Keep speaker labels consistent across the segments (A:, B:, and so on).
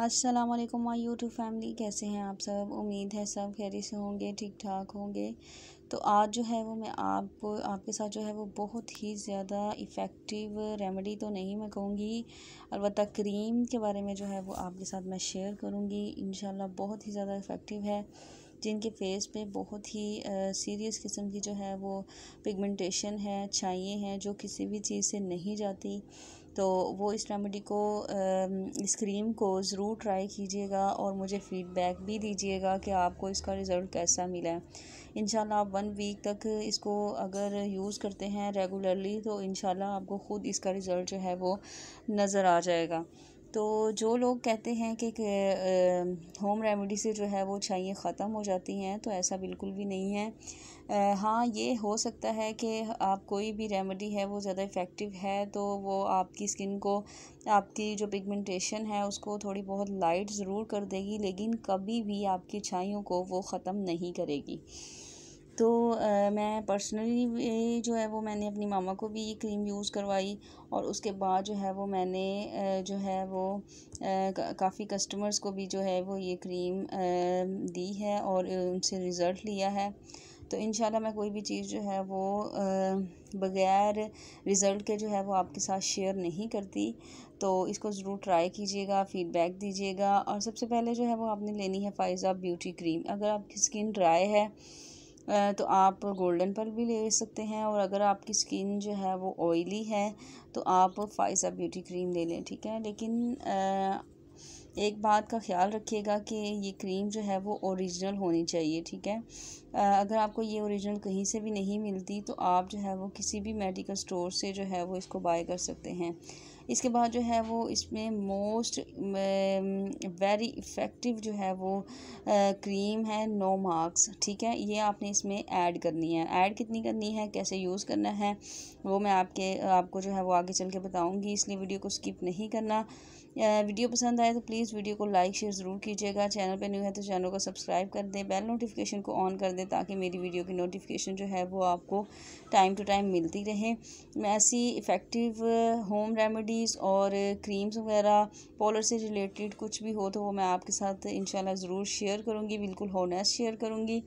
A: अस्सलाम वालेकुम my YouTube family, कैसे हैं आप सब। उम्मीद है सब खैरियत से होंगे, ठीक ठाक होंगे। तो आज जो है वो मैं आपके साथ जो है वो बहुत ही ज़्यादा इफ़ेक्टिव रेमेडी तो नहीं मैं कहूँगी, अलबत्ता क्रीम के बारे में जो है वो आपके साथ मैं शेयर करूँगी। इंशाल्लाह बहुत ही ज़्यादा इफ़ेक्टिव है। जिनके फेस पे बहुत ही सीरियस किस्म की जो है वो पिगमेंटेशन है, छाइयाँ हैं जो किसी भी चीज़ से नहीं जाती, तो वो इस रेमेडी को इस क्रीम को ज़रूर ट्राई कीजिएगा और मुझे फ़ीडबैक भी दीजिएगा कि आपको इसका रिज़ल्ट कैसा मिला है। इंशाल्लाह आप 1 वीक तक इसको अगर यूज़ करते हैं रेगुलरली तो इंशाल्लाह आपको ख़ुद इसका रिज़ल्ट जो है वो नज़र आ जाएगा। तो जो लोग कहते हैं कि होम रेमेडी से जो है वो छाइयाँ ख़त्म हो जाती हैं, तो ऐसा बिल्कुल भी नहीं है। हाँ, ये हो सकता है कि आप कोई भी रेमेडी है वो ज़्यादा इफ़ेक्टिव है तो वो आपकी स्किन को, आपकी जो पिगमेंटेशन है उसको थोड़ी बहुत लाइट ज़रूर कर देगी, लेकिन कभी भी आपकी छाइयों को वो ख़त्म नहीं करेगी। तो मैं पर्सनली जो है वो मैंने अपनी मामा को भी ये क्रीम यूज़ करवाई और उसके बाद जो है वो मैंने जो है वो काफ़ी कस्टमर्स को भी जो है वो ये क्रीम दी है और उनसे रिज़ल्ट लिया है। तो इंशाल्लाह मैं कोई भी चीज़ जो है वो बग़ैर रिज़ल्ट के जो है वो आपके साथ शेयर नहीं करती। तो इसको ज़रूर ट्राई कीजिएगा, फ़ीडबैक दीजिएगा। और सबसे पहले जो है वो आपने लेनी है फ़ायज़ा ब्यूटी क्रीम। अगर आपकी स्किन ड्राई है तो आप गोल्डन पल भी ले सकते हैं, और अगर आपकी स्किन जो है वो ऑयली है तो आप फ़ायज़ा ब्यूटी क्रीम ले लें, ठीक है। लेकिन एक बात का ख्याल रखिएगा कि ये क्रीम जो है वो ओरिजिनल होनी चाहिए, ठीक है। अगर आपको ये ओरिजिनल कहीं से भी नहीं मिलती तो आप जो है वो किसी भी मेडिकल स्टोर से जो है वो इसको बाय कर सकते हैं। इसके बाद जो है वो इसमें मोस्ट वेरी इफ़ेक्टिव जो है वो क्रीम है नो मार्क्स, ठीक है। ये आपने इसमें ऐड करनी है। ऐड कितनी करनी है, कैसे यूज़ करना है, वो मैं आपको जो है वो आगे चल के बताऊँगी, इसलिए वीडियो को स्किप नहीं करना। वीडियो पसंद आए तो प्लीज़ वीडियो को लाइक शेयर ज़रूर कीजिएगा। चैनल पे न्यू है तो चैनल को सब्सक्राइब कर दें, बेल नोटिफिकेशन को ऑन कर दें ताकि मेरी वीडियो की नोटिफिकेशन जो है वो आपको टाइम टू टाइम मिलती रहे। मैं ऐसी इफ़ेक्टिव होम रेमेडीज़ और क्रीम्स वगैरह पॉलर से रिलेटेड कुछ भी हो तो वो मैं आपके साथ इंशाल्लाह ज़रूर शेयर करूँगी, बिल्कुल हॉनेस्ट शेयर करूँगी।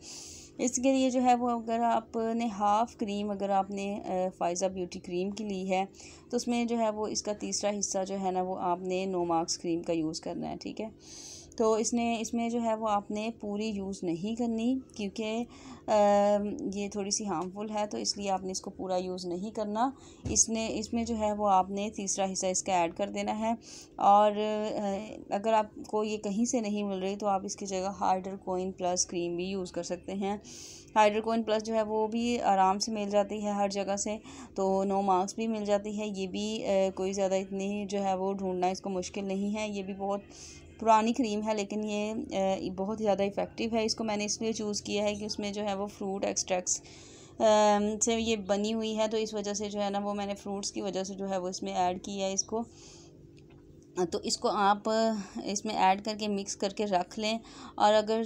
A: इसके लिए जो है वो अगर आपने हाफ़ क्रीम अगर आपने फ़ायज़ा ब्यूटी क्रीम की ली है तो उसमें जो है वो इसका तीसरा हिस्सा जो है ना वो आपने नो मार्क्स क्रीम का यूज़ करना है, ठीक है। तो इसमें जो है वो आपने पूरी यूज़ नहीं करनी, क्योंकि ये थोड़ी सी हार्मफुल है, तो इसलिए आपने इसको पूरा यूज़ नहीं करना। इसमें जो है वो आपने तीसरा हिस्सा इसका ऐड कर देना है। और अगर आपको ये कहीं से नहीं मिल रही तो आप इसकी जगह हाइड्रोक्विन प्लस क्रीम भी यूज़ कर सकते हैं। हाइड्रोक्विन प्लस जो है वो भी आराम से मिल जाती है हर जगह से, तो नो मार्क्स भी मिल जाती है। ये भी कोई ज़्यादा इतनी जो है वो ढूंढना इसको मुश्किल नहीं है। ये भी बहुत पुरानी क्रीम है लेकिन ये बहुत ज़्यादा इफ़ेक्टिव है। इसको मैंने इसलिए चूज़ किया है कि उसमें जो है वो फ्रूट एक्सट्रैक्ट्स से ये बनी हुई है, तो इस वजह से जो है ना वो मैंने फ्रूट्स की वजह से जो है वो इसमें ऐड किया है इसको। तो इसको आप इसमें ऐड करके मिक्स करके रख लें। और अगर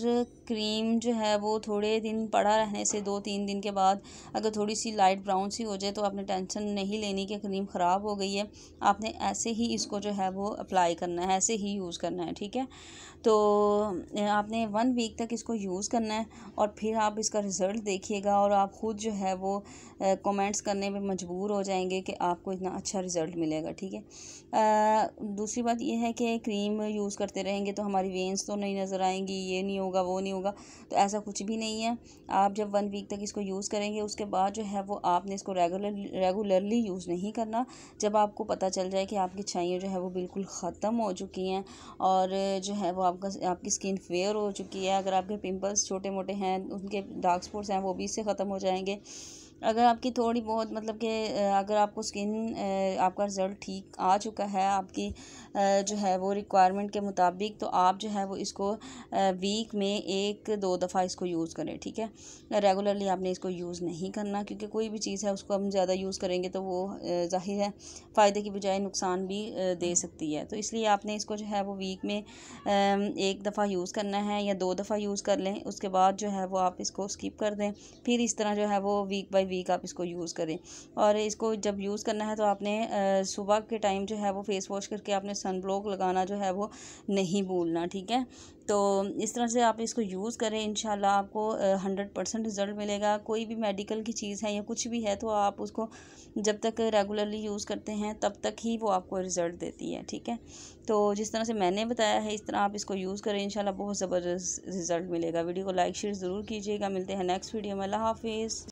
A: क्रीम जो है वो थोड़े दिन पड़ा रहने से 2-3 दिन के बाद अगर थोड़ी सी लाइट ब्राउन सी हो जाए तो आपने टेंशन नहीं लेनी कि क्रीम ख़राब हो गई है। आपने ऐसे ही इसको जो है वो अप्लाई करना है, ऐसे ही यूज़ करना है, ठीक है। तो आपने 1 वीक तक इसको यूज़ करना है और फिर आप इसका रिज़ल्ट देखिएगा और आप ख़ुद जो है वो कमेंट्स करने में मजबूर हो जाएंगे कि आपको इतना अच्छा रिज़ल्ट मिलेगा, ठीक है। दूसरी बात ये है कि क्रीम यूज़ करते रहेंगे तो हमारी वेन्स तो नहीं नज़र आएंगी, ये नहीं होगा वो नहीं होगा, तो ऐसा कुछ भी नहीं है। आप जब 1 वीक तक इसको यूज़ करेंगे उसके बाद जो है वो आपने इसको रेगुलरली यूज़ नहीं करना। जब आपको पता चल जाए कि आपकी छाइयाँ जो है वो बिल्कुल ख़त्म हो चुकी हैं और जो है वो आपकी स्किन फेयर हो चुकी है, अगर आपके पिंपल्स छोटे मोटे हैं, उनके डार्क स्पॉट्स हैं, वो भी इससे ख़त्म हो जाएंगे। अगर आपकी थोड़ी बहुत मतलब कि अगर आपको आपका रिज़ल्ट ठीक आ चुका है आपकी जो है वो रिक्वायरमेंट के मुताबिक, तो आप जो है वो इसको वीक में 1-2 दफ़ा इसको यूज़ करें, ठीक है। रेगुलरली आपने इसको यूज़ नहीं करना, क्योंकि कोई भी चीज़ है उसको हम ज़्यादा यूज़ करेंगे तो वो ज़ाहिर है फ़ायदे की बजाय नुकसान भी दे सकती है। तो इसलिए आपने इसको जो है वो वीक में 1 दफ़ा यूज़ करना है या 2 दफ़ा यूज़ कर लें, उसके बाद जो है वो आप इसको स्किप कर दें। फिर इस तरह जो है वो वीक बाय वीक आप इसको यूज़ करें। और इसको जब यूज़ करना है तो आपने सुबह के टाइम जो है वो फेस वॉश करके आपने सन ब्लॉक लगाना जो है वो नहीं भूलना, ठीक है। तो इस तरह से आप इसको यूज़ करें, इंशाल्लाह आपको 100% रिज़ल्ट मिलेगा। कोई भी मेडिकल की चीज़ है या कुछ भी है तो आप उसको जब तक रेगुलरली यूज़ करते हैं तब तक ही वो आपको रिज़ल्ट देती है, ठीक है। तो जिस तरह से मैंने बताया है इस तरह आप इसको यूज़ करें, इंशाल्लाह बहुत ज़बरदस्त रिज़ल्ट मिलेगा। वीडियो को लाइक शेयर ज़रूर कीजिएगा। मिलते हैं नेक्स्ट वीडियो में। अल्लाह हाफिज़।